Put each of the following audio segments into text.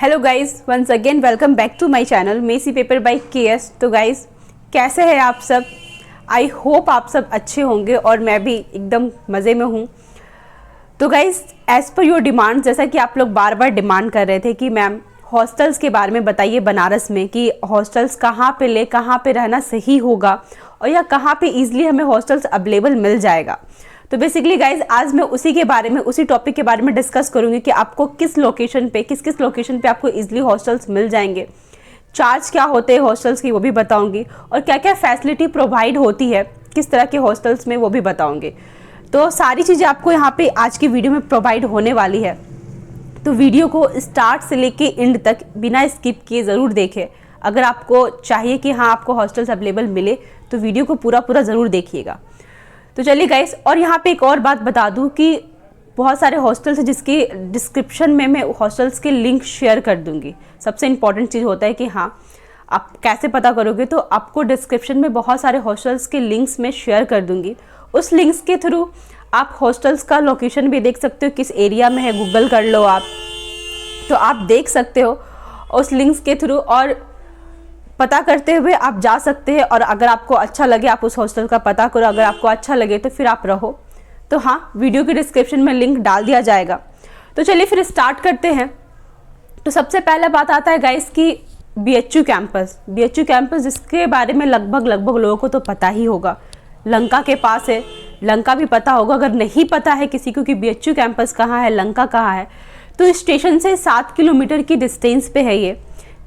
Hello guys, once again welcome back to my channel messy paper by KS. तो guys कैसे हैं आप सब? आई होप आप सब अच्छे होंगे और मैं भी एकदम मज़े में हूँ। तो guys as per your demand, जैसा कि आप लोग बार बार डिमांड कर रहे थे कि मैम हॉस्टल्स के बारे में बताइए बनारस में, कि हॉस्टल्स कहाँ पे ले, कहाँ पे रहना सही होगा और या कहाँ पे ईजिली हमें हॉस्टल्स अवेलेबल मिल जाएगा। तो बेसिकली गाइज आज मैं उसी के बारे में, उसी टॉपिक के बारे में डिस्कस करूंगी कि आपको किस लोकेशन पे आपको इजीली हॉस्टल्स मिल जाएंगे, चार्ज क्या होते हैं हॉस्टल्स की वो भी बताऊंगी, और क्या क्या फैसिलिटी प्रोवाइड होती है किस तरह के हॉस्टल्स में वो भी बताऊंगी। तो सारी चीज़ें आपको यहाँ पे आज की वीडियो में प्रोवाइड होने वाली है। तो वीडियो को स्टार्ट से लेके एंड तक बिना स्किप किए ज़रूर देखें। अगर आपको चाहिए कि हाँ आपको हॉस्टल्स अवेलेबल मिले तो वीडियो को पूरा ज़रूर देखिएगा। तो चलिए गाइस, और यहाँ पे एक और बात बता दूँ कि बहुत सारे हॉस्टल्स हैं जिसकी डिस्क्रिप्शन में मैं हॉस्टल्स के लिंक शेयर कर दूँगी। सबसे इम्पॉर्टेंट चीज़ होता है कि हाँ आप कैसे पता करोगे, तो आपको डिस्क्रिप्शन में बहुत सारे हॉस्टल्स के लिंक्स मैं शेयर कर दूँगी। उस लिंक्स के थ्रू आप हॉस्टल्स का लोकेशन भी देख सकते हो, किस एरिया में है, गूगल कर लो आप, तो आप देख सकते हो उस लिंक्स के थ्रू, और पता करते हुए आप जा सकते हैं। और अगर आपको अच्छा लगे आप उस हॉस्टल का पता करो, अगर आपको अच्छा लगे तो फिर आप रहो। तो हाँ, वीडियो के डिस्क्रिप्शन में लिंक डाल दिया जाएगा। तो चलिए फिर स्टार्ट करते हैं। तो सबसे पहला बात आता है गाइस कि बीएचयू कैंपस जिसके बारे में लगभग लोगों को तो पता ही होगा, लंका के पास है। लंका भी पता होगा, अगर नहीं पता है किसी को कि बीएचयू कैंपस कहाँ है, लंका कहाँ है, तो स्टेशन से 7 किलोमीटर की डिस्टेंस पे है ये।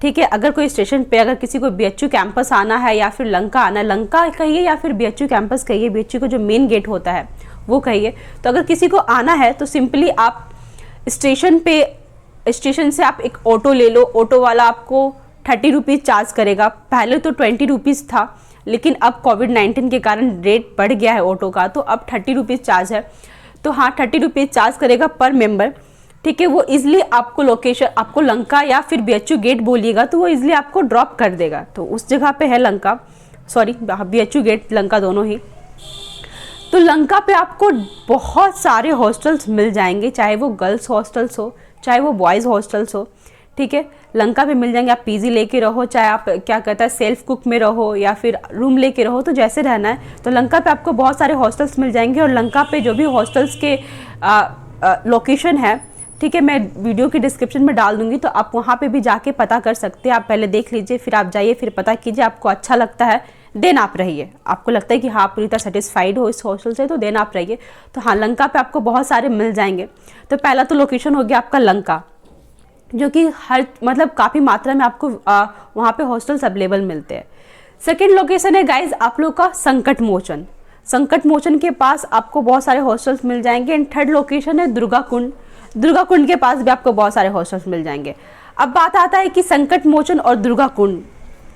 ठीक है, अगर कोई स्टेशन पे अगर किसी को बीएचयू कैंपस आना है या फिर लंका आना है, लंका कहिए या फिर बीएचयू कैंपस कहिए, बीएचयू का जो मेन गेट होता है वो कहिए, तो अगर किसी को आना है तो सिंपली आप स्टेशन से आप एक ऑटो ले लो। ऑटो वाला आपको 30 रुपीज़ चार्ज करेगा। पहले तो 20 रुपीज़ था, लेकिन अब कोविड-19 के कारण रेट बढ़ गया है ऑटो का, तो अब 30 रुपीज़ चार्ज है। तो हाँ, 30 रुपीज़ चार्ज करेगा पर मेंबर। ठीक है, वो इजली आपको लोकेशन, आपको लंका या फिर बीएचयू गेट बोलिएगा तो वो इजली आपको ड्रॉप कर देगा। तो उस जगह पे है Lanka, sorry BHU gate Lanka दोनों ही। तो लंका पे आपको बहुत सारे हॉस्टल्स मिल जाएंगे, चाहे वो गर्ल्स हॉस्टल्स हो चाहे वो बॉयज़ हॉस्टल्स हो। ठीक है, लंका पे मिल जाएंगे। आप पीजी लेके रहो, चाहे आप क्या कहता है सेल्फ कुक में रहो या फिर रूम लेके रहो, तो जैसे रहना है, तो लंका पे आपको बहुत सारे हॉस्टल्स मिल जाएंगे। और लंका पे जो भी हॉस्टल्स के लोकेशन है, ठीक है, मैं वीडियो की डिस्क्रिप्शन में डाल दूंगी, तो आप वहाँ पे भी जाके पता कर सकते हैं। आप पहले देख लीजिए, फिर आप जाइए, फिर पता कीजिए, आपको अच्छा लगता है देन आप रहिए। आपको लगता है कि हाँ पूरी तरह सेटिस्फाइड हो इस हॉस्टल से, तो देन आप रहिए। तो हाँ, लंका पे आपको बहुत सारे मिल जाएंगे। तो पहला तो लोकेशन हो गया आपका लंका, जो कि हर मतलब काफ़ी मात्रा में आपको वहाँ पे हॉस्टल्स अवेलेबल मिलते हैं। सेकेंड लोकेशन है गाइज आप लोग का संकट मोचन के पास आपको बहुत सारे हॉस्टल्स मिल जाएंगे। एंड थर्ड लोकेशन है दुर्गा कुंड के पास भी आपको बहुत सारे हॉस्टल्स मिल जाएंगे। अब बात आता है कि संकट मोचन और दुर्गा कुंड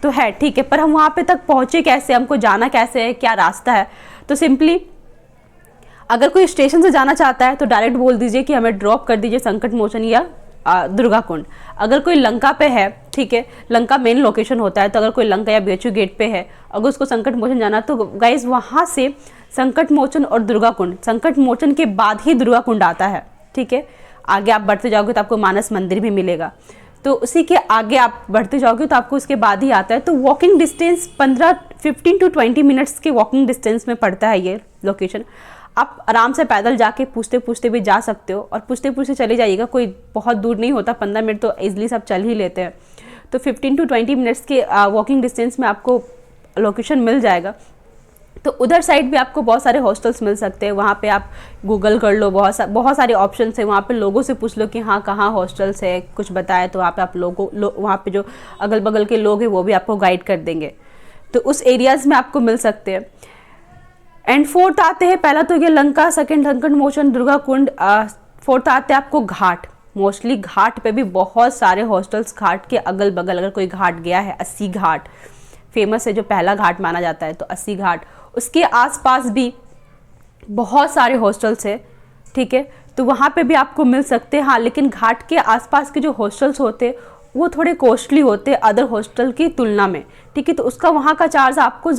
तो है, ठीक है, पर हम वहाँ पे तक पहुँचे कैसे, हमको जाना कैसे है, क्या रास्ता है? तो सिंपली अगर कोई स्टेशन से जाना चाहता है तो डायरेक्ट बोल दीजिए कि हमें ड्रॉप कर दीजिए संकट मोचन या दुर्गा कुंड। अगर कोई लंका पे है, ठीक है, लंका मेन लोकेशन होता है, तो अगर कोई लंका या बीएचयू गेट पे है, अगर उसको संकट मोचन जाना, तो गाइज वहाँ से संकट मोचन और दुर्गा कुंड, संकट मोचन के बाद ही दुर्गा कुंड आता है। ठीक है, आगे आप बढ़ते जाओगे तो आपको मानस मंदिर भी मिलेगा, तो उसी के आगे आप बढ़ते जाओगे तो आपको उसके बाद ही आता है। तो वॉकिंग डिस्टेंस 15 to 20 मिनट्स के वॉकिंग डिस्टेंस में पड़ता है ये लोकेशन। आप आराम से पैदल जाके पूछते भी जा सकते हो, और पूछते चले जाइएगा, कोई बहुत दूर नहीं होता, 15 मिनट तो ईजिली सब चल ही लेते हैं। तो 15 to 20 मिनट्स के वॉकिंग डिस्टेंस में आपको लोकेशन मिल जाएगा। तो उधर साइड भी आपको बहुत सारे हॉस्टल्स मिल सकते हैं। वहाँ पे आप गूगल कर लो, बहुत सारे ऑप्शन है। वहाँ पे लोगों से पूछ लो कि हाँ कहाँ हॉस्टल्स है, कुछ बताए तो वहाँ पे आप वहाँ पे जो अगल बगल के लोग हैं वो भी आपको गाइड कर देंगे, तो उस एरियाज़ में आपको मिल सकते हैं। एंड फोर्थ आते हैं, पहला तो ये लंका, सेकेंड संकट मोचन, दुर्गा कुंड, फोर्थ आते हैं आपको घाट। मोस्टली घाट पे भी बहुत सारे हॉस्टल्स, घाट के अगल बगल अगर कोई घाट गया है, 80 घाट फेमस है, जो पहला घाट माना जाता है, तो 80 घाट, उसके आसपास भी बहुत सारे हॉस्टल्स है। ठीक है, तो वहाँ पे भी आपको मिल सकते हैं। हाँ, लेकिन घाट के आसपास के जो हॉस्टल्स होते हैं वो थोड़े कॉस्टली होते हैं अदर हॉस्टल की तुलना में। ठीक है, तो उसका वहाँ का चार्ज आपको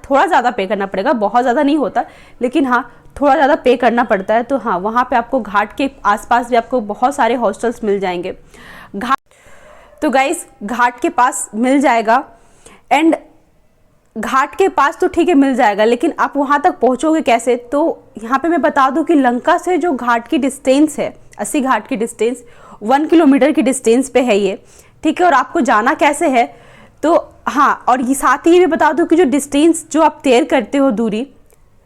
थोड़ा ज़्यादा पे करना पड़ेगा, बहुत ज़्यादा नहीं होता, लेकिन हाँ थोड़ा ज़्यादा पे करना पड़ता है। तो हाँ, वहाँ पे आपको घाट के आसपास भी आपको बहुत सारे हॉस्टल्स मिल जाएंगे। घाट तो गाइस घाट के पास मिल जाएगा, एंड घाट के पास तो ठीक है मिल जाएगा, लेकिन आप वहाँ तक पहुँचोगे कैसे? तो यहाँ पे मैं बता दूँ कि लंका से जो घाट की डिस्टेंस है, अस्सी घाट की डिस्टेंस 1 किलोमीटर की डिस्टेंस पे है ये, ठीक है। और आपको जाना कैसे है? तो हाँ, और ये साथ ही ये भी बता दूँ कि जो डिस्टेंस जो आप तय करते हो, दूरी,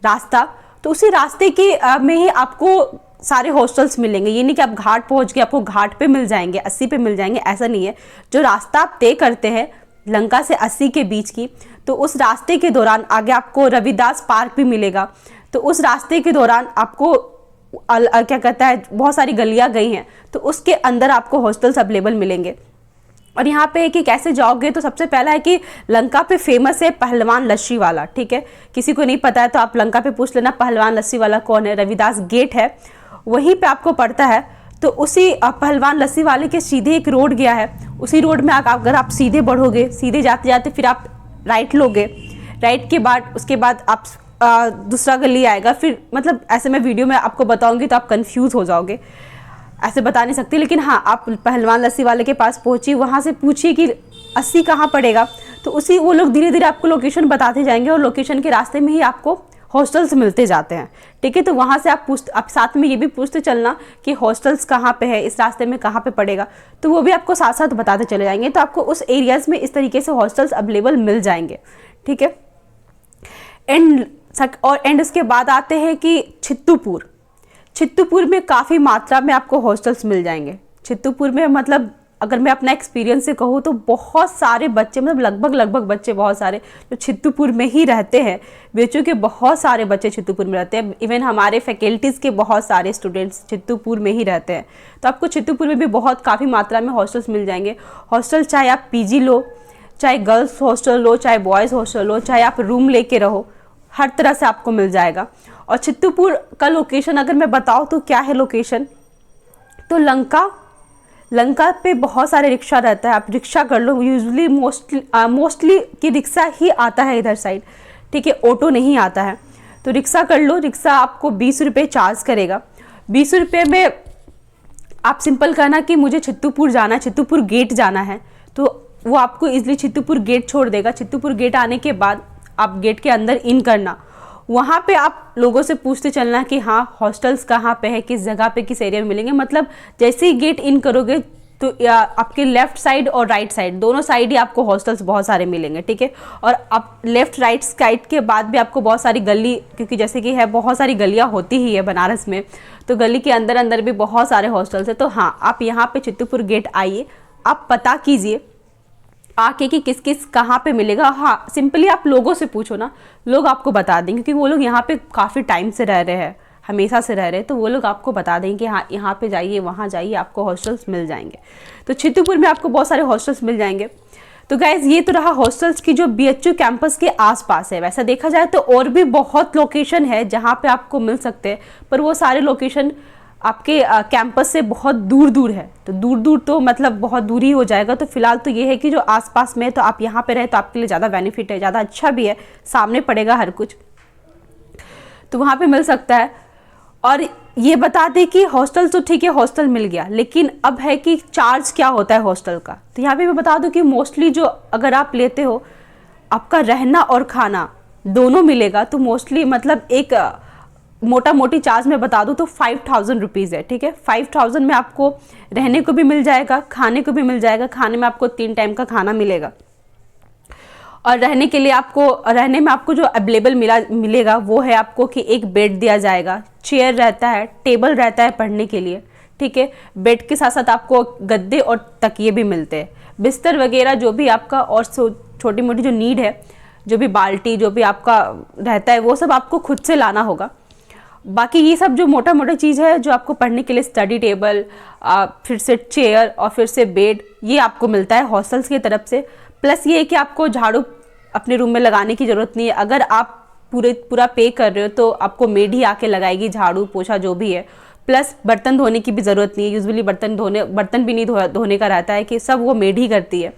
रास्ता, तो उसी रास्ते के में ही आपको सारे हॉस्टल्स मिलेंगे। ये नहीं कि आप घाट पहुँच के आपको घाट पे मिल जाएंगे, 80 पे मिल जाएंगे, ऐसा नहीं है। जो रास्ता आप तय करते हैं लंका से 80 के बीच की, तो उस रास्ते के दौरान आगे आपको रविदास पार्क भी मिलेगा। तो उस रास्ते के दौरान आपको क्या कहता है, बहुत सारी गलियां गई हैं, तो उसके अंदर आपको हॉस्टल्स अवेलेबल मिलेंगे। और यहाँ पे है कि कैसे जाओगे, तो सबसे पहला है कि लंका पे फेमस है पहलवान लस्सी वाला, ठीक है। किसी को नहीं पता है तो आप लंका पे पूछ लेना पहलवान लस्सी वाला कौन है। रविदास गेट है, वहीं पे आपको पड़ता है। तो उसी पहलवान लस्सी वाले के सीधे एक रोड गया है, उसी रोड में अगर आप सीधे बढ़ोगे, सीधे जाते जाते फिर आप राइट लोगे, राइट के बाद उसके बाद आप दूसरा गली आएगा। फिर मतलब ऐसे मैं वीडियो में आपको बताऊंगी तो आप कंफ्यूज हो जाओगे, ऐसे बता नहीं सकती। लेकिन हाँ, आप पहलवान लस्सी वाले के पास पहुंची, वहाँ से पूछिए कि 80 कहाँ पड़ेगा, तो उसी वो लोग धीरे धीरे आपको लोकेशन बताते जाएंगे, और लोकेशन के रास्ते में ही आपको हॉस्टल्स मिलते जाते हैं, ठीक है। तो वहाँ से आप साथ में ये भी पूछते चलना कि हॉस्टल्स कहाँ पे है, इस रास्ते में कहाँ पे पड़ेगा, तो वो भी आपको साथ साथ बताते चले जाएंगे। तो आपको उस एरियाज़ में इस तरीके से हॉस्टल्स अवेलेबल मिल जाएंगे, ठीक है। एंड इसके बाद आते हैं कि चित्तूपुर में काफ़ी मात्रा में आपको हॉस्टल्स मिल जाएंगे। चित्तूपुर में मतलब अगर मैं अपना एक्सपीरियंस से कहूँ तो बहुत सारे बच्चे, मतलब लगभग बच्चे बहुत सारे जो चित्तूपुर में ही रहते हैं, बीएचयू के बहुत सारे बच्चे चित्तूपुर में रहते हैं। इवन हमारे फैकल्टीज़ के बहुत सारे स्टूडेंट्स चित्तूपुर में ही रहते हैं। तो आपको चित्तूपुर में भी काफ़ी मात्रा में हॉस्टल्स मिल जाएंगे। हॉस्टल चाहे आप पीजी लो, चाहे गर्ल्स हॉस्टल लो, चाहे बॉयज़ हॉस्टल लो, चाहे आप रूम लेके रहो, हर तरह से आपको मिल जाएगा। और चित्तूपुर का लोकेशन अगर मैं बताऊँ तो क्या है लोकेशन, तो लंका पे बहुत सारे रिक्शा रहता है, आप रिक्शा कर लो। यूजुअली मोस्टली कि रिक्शा ही आता है इधर साइड, ठीक है, ऑटो नहीं आता है। तो रिक्शा कर लो, रिक्शा आपको 20 रुपये चार्ज करेगा। 20 रुपये में आप सिंपल करना कि मुझे चित्तूपुर जाना है, चित्तूपुर गेट जाना है, तो वो आपको इजली चित्तूपुर गेट छोड़ देगा। चित्तूपुर गेट आने के बाद आप गेट के अंदर इन करना, वहाँ पे आप लोगों से पूछते चलना कि हाँ हॉस्टल्स कहाँ पे है, किस जगह पे, किस एरिया में मिलेंगे। मतलब जैसे ही गेट इन करोगे तो आपके लेफ्ट साइड और राइट साइड दोनों साइड ही आपको हॉस्टल्स बहुत सारे मिलेंगे, ठीक है। और आप लेफ्ट राइट साइड के बाद भी आपको बहुत सारी गली, क्योंकि जैसे कि है बहुत सारी गलियाँ होती ही है बनारस में, तो गली के अंदर भी बहुत सारे हॉस्टल्स है। तो हाँ, आप यहाँ पे चित्तूपुर गेट आइए, आप पता कीजिए आके कि किस किस कहाँ पे मिलेगा। हाँ, सिंपली आप लोगों से पूछो ना, लोग आपको बता देंगे, क्योंकि वो लोग यहाँ पे काफ़ी टाइम से रह रहे हैं, हमेशा से रह रहे हैं, तो वो लोग आपको बता देंगे कि हाँ यहाँ पे जाइए, वहाँ जाइए, आपको हॉस्टल्स मिल जाएंगे। तो चित्तूपुर में आपको बहुत सारे हॉस्टल्स मिल जाएंगे। तो गाइज ये तो रहा हॉस्टल्स की जो बीएचयू कैंपस के आसपास है। वैसा देखा जाए तो और भी बहुत लोकेशन है जहाँ पे आपको मिल सकते हैं, पर वो सारे लोकेशन आपके कैंपस से बहुत दूर है। तो दूर तो मतलब बहुत दूर ही हो जाएगा। तो फिलहाल तो ये है कि जो आसपास में है, तो आप यहाँ पे रहे तो आपके लिए ज़्यादा बेनिफिट है, ज़्यादा अच्छा भी है, सामने पड़ेगा हर कुछ, तो वहाँ पे मिल सकता है। और ये बता दें कि हॉस्टल तो ठीक है, हॉस्टल मिल गया, लेकिन अब है कि चार्ज क्या होता है हॉस्टल का। तो यहाँ पे मैं बता दूँ कि मोस्टली जो अगर आप लेते हो, आपका रहना और खाना दोनों मिलेगा, तो मोस्टली मतलब एक मोटा मोटी चार्ज में बता दूँ तो 5000 रुपीज़ है, ठीक है। 5000 में आपको रहने को भी मिल जाएगा, खाने को भी मिल जाएगा। खाने में आपको 3 टाइम का खाना मिलेगा, और रहने के लिए रहने में आपको जो अवेलेबल मिलेगा वो है आपको कि एक बेड दिया जाएगा, चेयर रहता है, टेबल रहता है पढ़ने के लिए, ठीक है। बेड के साथ साथ आपको गद्दे और तकिए भी मिलते हैं, बिस्तर वगैरह जो भी आपका और छोटी मोटी जो नीड है, जो भी बाल्टी जो भी आपका रहता है, वो सब आपको खुद से लाना होगा। बाकी ये सब जो मोटा चीज़ है जो आपको पढ़ने के लिए, स्टडी टेबल, फिर से चेयर और फिर से बेड, ये आपको मिलता है हॉस्टल्स की तरफ से। प्लस ये है कि आपको झाड़ू अपने रूम में लगाने की ज़रूरत नहीं है। अगर आप पूरा पे कर रहे हो तो आपको मेड ही आके लगाएगी, झाड़ू पोछा जो भी है। प्लस बर्तन धोने की भी ज़रूरत नहीं है। यूजुअली बर्तन भी नहीं धोने का रहता है, कि सब वो मेड ही करती है।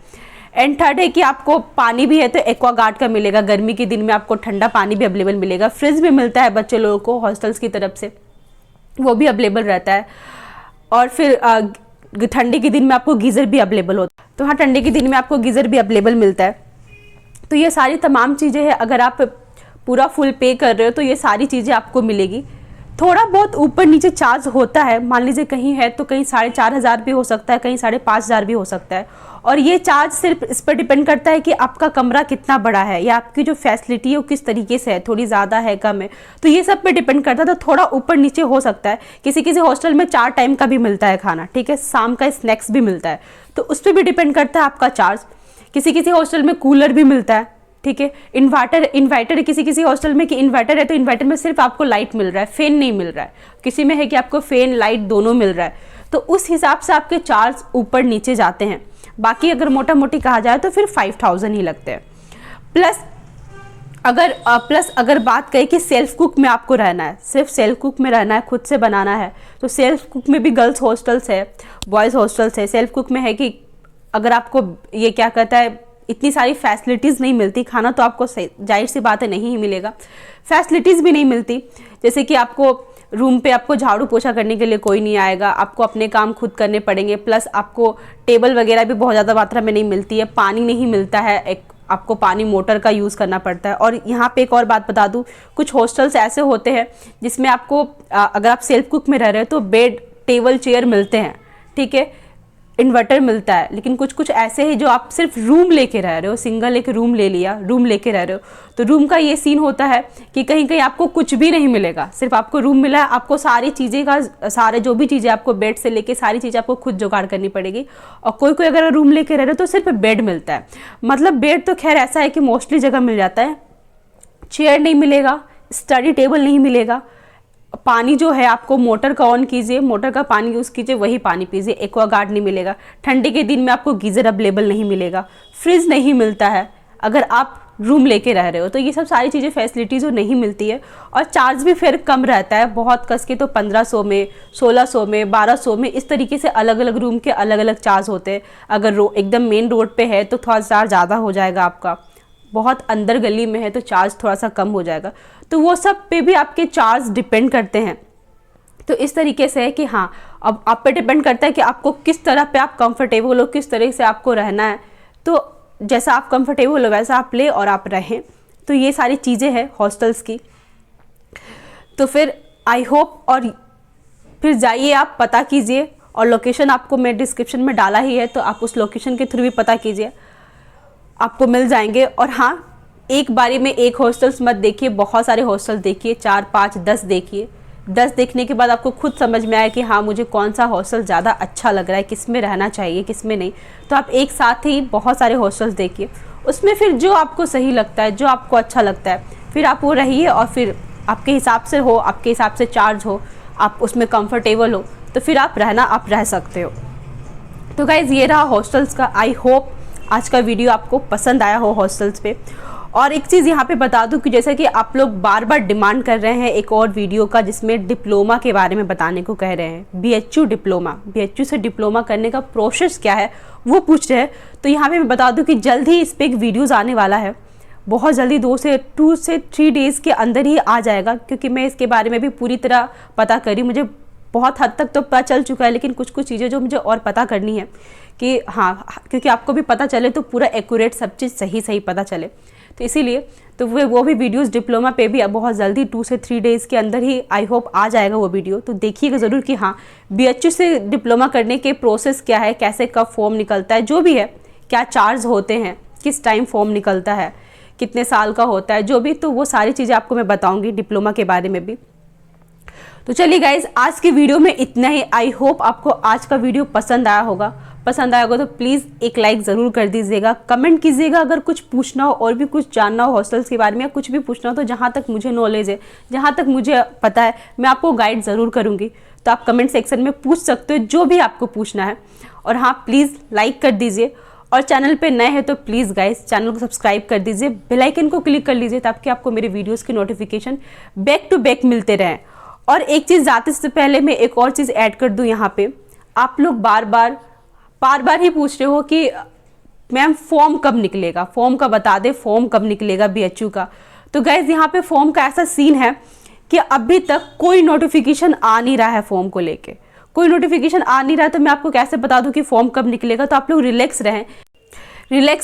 एंड थर्ड है कि आपको पानी भी है तो एक्वागार्ड का मिलेगा, गर्मी के दिन में आपको ठंडा पानी भी अवेलेबल मिलेगा। फ्रिज भी मिलता है बच्चे लोगों को हॉस्टल्स की तरफ से, वो भी अवेलेबल रहता है। और फिर ठंडी के दिन में आपको गीज़र भी अवेलेबल होता है। तो हाँ, ठंडी के दिन में आपको गीज़र भी अवेलेबल मिलता है। तो ये सारी तमाम चीज़ें हैं, अगर आप पूरा फुल पे कर रहे हो तो ये सारी चीज़ें आपको मिलेगी। थोड़ा बहुत ऊपर नीचे चार्ज होता है, मान लीजिए कहीं है तो कहीं 4,500 भी हो सकता है, कहीं 5,500 भी हो सकता है। और ये चार्ज सिर्फ इस पर डिपेंड करता है कि आपका कमरा कितना बड़ा है या आपकी जो फैसिलिटी है वो किस तरीके से है, थोड़ी ज़्यादा है कम है, तो ये सब पे डिपेंड करता है। तो थोड़ा ऊपर नीचे हो सकता है। किसी किसी हॉस्टल में 4 टाइम का भी मिलता है खाना, ठीक है, शाम का स्नैक्स भी मिलता है, तो उस पर भी डिपेंड करता है आपका चार्ज। किसी किसी हॉस्टल में कूलर भी मिलता है, ठीक है। इन्वर्टर किसी किसी हॉस्टल में कि इन्वर्टर है तो इन्वर्टर में सिर्फ आपको लाइट मिल रहा है, फैन नहीं मिल रहा है। किसी में है कि आपको फैन लाइट दोनों मिल रहा है, तो उस हिसाब से आपके चार्ज ऊपर नीचे जाते हैं। बाकी अगर मोटा मोटी कहा जाए तो फिर 5,000 ही लगते हैं। प्लस अगर बात करें कि सेल्फ कुक में आपको रहना है, सिर्फ सेल्फ कुक में रहना है, खुद से बनाना है, तो सेल्फ कुक में भी गर्ल्स हॉस्टल्स है, बॉयज़ हॉस्टल्स है। सेल्फ कुक में है कि अगर आपको ये क्या कहता है, इतनी सारी फैसिलिटीज़ नहीं मिलती, खाना तो आपको जाहिर सी बात है नहीं ही मिलेगा, फैसिलिटीज़ भी नहीं मिलती। जैसे कि आपको रूम पे आपको झाड़ू पोछा करने के लिए कोई नहीं आएगा, आपको अपने काम खुद करने पड़ेंगे। प्लस आपको टेबल वगैरह भी बहुत ज़्यादा मात्रा में नहीं मिलती है, पानी नहीं मिलता है, एक आपको पानी मोटर का यूज़ करना पड़ता है। और यहाँ पे एक और बात बता दूँ, कुछ हॉस्टल्स ऐसे होते हैं जिसमें आपको अगर आप सेल्फ कुक में रह रहे हो तो बेड टेबल चेयर मिलते हैं, ठीक है, इन्वर्टर मिलता है। लेकिन कुछ कुछ ऐसे हैं जो आप सिर्फ रूम लेके रह रहे हो, सिंगल एक रूम ले लिया, रूम लेके रह रहे हो, तो रूम का ये सीन होता है कि कहीं कहीं आपको कुछ भी नहीं मिलेगा, सिर्फ आपको रूम मिला है, आपको सारी चीज़ें का सारे जो भी चीज़ें आपको बेड से लेके सारी चीज़ें आपको खुद जुगाड़ करनी पड़ेगी। और कोई कोई अगर रूम लेके रह रहे हो तो सिर्फ बेड मिलता है। मतलब बेड तो खैर ऐसा है कि मोस्टली जगह मिल जाता है, चेयर नहीं मिलेगा, स्टडी टेबल नहीं मिलेगा। पानी जो है आपको मोटर का ऑन कीजिए, मोटर का पानी यूज़ कीजिए, वही पानी पीजिए, एक्वागार्ड नहीं मिलेगा। ठंडी के दिन में आपको गीज़र अवेलेबल नहीं मिलेगा, फ्रिज नहीं मिलता है अगर आप रूम लेके रह रहे हो। तो ये सब सारी चीज़ें फैसिलिटीज़ जो नहीं मिलती है। और चार्ज भी फिर कम रहता है, बहुत कस के तो 1500 में, 1600 में, 1200 में, इस तरीके से अलग अलग रूम के अलग अलग चार्ज होते हैं। अगर एकदम मेन रोड पे है तो थोड़ा चार्ज ज़्यादा हो जाएगा आपका, बहुत अंदर गली में है तो चार्ज थोड़ा सा कम हो जाएगा। तो वो सब पे भी आपके चार्ज डिपेंड करते हैं। तो इस तरीके से है कि हाँ, अब आप पे डिपेंड करता है कि आपको किस तरह पे आप कंफर्टेबल हो, किस तरह से आपको रहना है। तो जैसा आप कंफर्टेबल हो वैसा आप ले और आप रहें। तो ये सारी चीज़ें हैं हॉस्टल्स की। तो फिर आई होप, और फिर जाइए आप पता कीजिए, और लोकेशन आपको मैं डिस्क्रिप्शन में डाला ही है, तो आप उस लोकेशन के थ्रू भी पता कीजिए, आपको मिल जाएंगे। और हाँ, एक बारी में एक हॉस्टल्स मत देखिए, बहुत सारे हॉस्टल देखिए, 4, 5, 10 देखिए। 10 देखने के बाद आपको खुद समझ में आए कि हाँ मुझे कौन सा हॉस्टल ज़्यादा अच्छा लग रहा है, किस में रहना चाहिए, किस में नहीं। तो आप एक साथ ही बहुत सारे हॉस्टल्स देखिए, उसमें फिर जो आपको सही लगता है, जो आपको अच्छा लगता है, फिर आप वो रहिए। और फिर आपके हिसाब से हो, आपके हिसाब से चार्ज हो, आप उसमें कंफर्टेबल हो, तो फिर आप रह सकते हो। तो गाइज़ ये रहा हॉस्टल्स का। आई होप आज का वीडियो आपको पसंद आया हो हॉस्टल्स पे। और एक चीज़ यहाँ पे बता दूँ कि जैसा कि आप लोग बार बार डिमांड कर रहे हैं एक और वीडियो का जिसमें डिप्लोमा के बारे में बताने को कह रहे हैं, BHU डिप्लोमा, BHU से डिप्लोमा करने का प्रोसेस क्या है वो पूछ रहे हैं। तो यहाँ पे मैं बता दूँ कि जल्द ही इस पर एक वीडियोज़ आने वाला है, बहुत जल्दी 2 से 3 डेज़ के अंदर ही आ जाएगा। क्योंकि मैं इसके बारे में भी पूरी तरह पता करी, मुझे बहुत हद तक तो पता चल चुका है, लेकिन कुछ कुछ चीज़ें जो मुझे और पता करनी है कि हाँ, क्योंकि आपको भी पता चले तो पूरा एक्यूरेट सब चीज़ सही पता चले। तो इसीलिए तो वो भी वीडियोस डिप्लोमा पे भी अब बहुत जल्दी 2 से 3 डेज़ के अंदर ही आई होप आ जाएगा वो वीडियो। तो देखिएगा ज़रूर कि हाँ BHU से डिप्लोमा करने के प्रोसेस क्या है, कैसे कब फॉर्म निकलता है, जो भी है, क्या चार्ज होते हैं, किस टाइम फॉर्म निकलता है, कितने साल का होता है, जो भी, तो वो सारी चीज़ें आपको मैं बताऊँगी डिप्लोमा के बारे में भी। तो चलिए गाइज, आज की वीडियो में इतना ही। आई होप आपको आज का वीडियो पसंद आया होगा तो प्लीज़ एक लाइक ज़रूर कर दीजिएगा, कमेंट कीजिएगा अगर कुछ पूछना हो और भी कुछ जानना हो हॉस्टल्स के बारे में या कुछ भी पूछना हो। तो जहाँ तक मुझे नॉलेज है, जहाँ तक मुझे पता है, मैं आपको गाइड ज़रूर करूँगी। तो आप कमेंट सेक्शन में पूछ सकते हो जो भी आपको पूछना है। और हाँ, प्लीज़ लाइक कर दीजिए, और चैनल पे नए हैं तो प्लीज़ गाइस चैनल को सब्सक्राइब कर दीजिए, बेल आइकन को क्लिक कर लीजिए ताकि आपको मेरे वीडियोज़ की नोटिफिकेशन बैक टू बैक मिलते रहें। और एक चीज़ जाते से पहले मैं एक और चीज़ ऐड कर दूं यहाँ पे, आप लोग बार बार ही पूछ रहे हो कि मैम फॉर्म कब निकलेगा, फॉर्म का बता दे, फॉर्म कब निकलेगा BHU का। तो गाइज यहाँ पे फॉर्म का ऐसा सीन है कि अभी तक कोई नोटिफिकेशन आ नहीं रहा है फॉर्म को लेके, कोई नोटिफिकेशन आ नहीं रहा है तो मैं आपको कैसे बता दूं कि फॉर्म कब निकलेगा। तो आप लोग रिलैक्स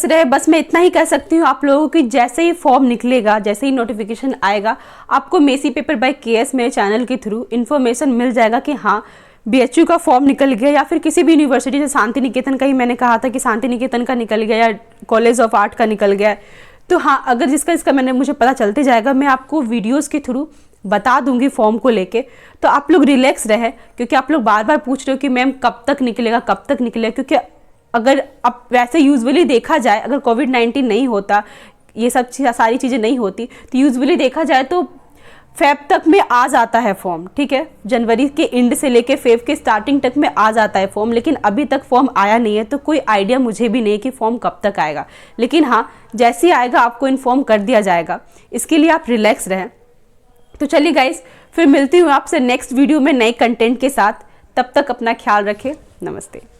रहे। बस मैं इतना ही कह सकती हूँ आप लोगों की, जैसे ही फॉर्म निकलेगा, जैसे ही नोटिफिकेशन आएगा, आपको मेसी पेपर बाय केएस मेरे चैनल के थ्रू इन्फॉर्मेशन मिल जाएगा कि हाँ बीएचयू का फॉर्म निकल गया, या फिर किसी भी यूनिवर्सिटी से, शांति निकेतन का ही मैंने कहा था कि शांति निकेतन का निकल गया या कॉलेज ऑफ आर्ट का निकल गया। तो हाँ, अगर इसका मुझे पता चलते जाएगा, मैं आपको वीडियोज़ के थ्रू बता दूंगी फॉर्म को लेके। तो आप लोग रिलैक्स रहे, क्योंकि आप लोग बार बार पूछ रहे हो कि मैम कब तक निकलेगा, क्योंकि अगर अब वैसे यूजुअली देखा जाए, अगर कोविड-19 नहीं होता, ये सब सारी चीज़ें नहीं होती, तो यूजुअली देखा जाए तो फेब तक में आ जाता है फॉर्म, ठीक है। जनवरी के एंड से लेके फेब के स्टार्टिंग तक में आ जाता है फॉर्म, लेकिन अभी तक फॉर्म आया नहीं है, तो कोई आइडिया मुझे भी नहीं कि फॉर्म कब तक आएगा। लेकिन हाँ, जैसे ही आएगा आपको इन्फॉर्म कर दिया जाएगा, इसके लिए आप रिलैक्स रहें। तो चलिए गाइस, फिर मिलती हूँ आपसे नेक्स्ट वीडियो में नए कंटेंट के साथ। तब तक अपना ख्याल रखें। नमस्ते।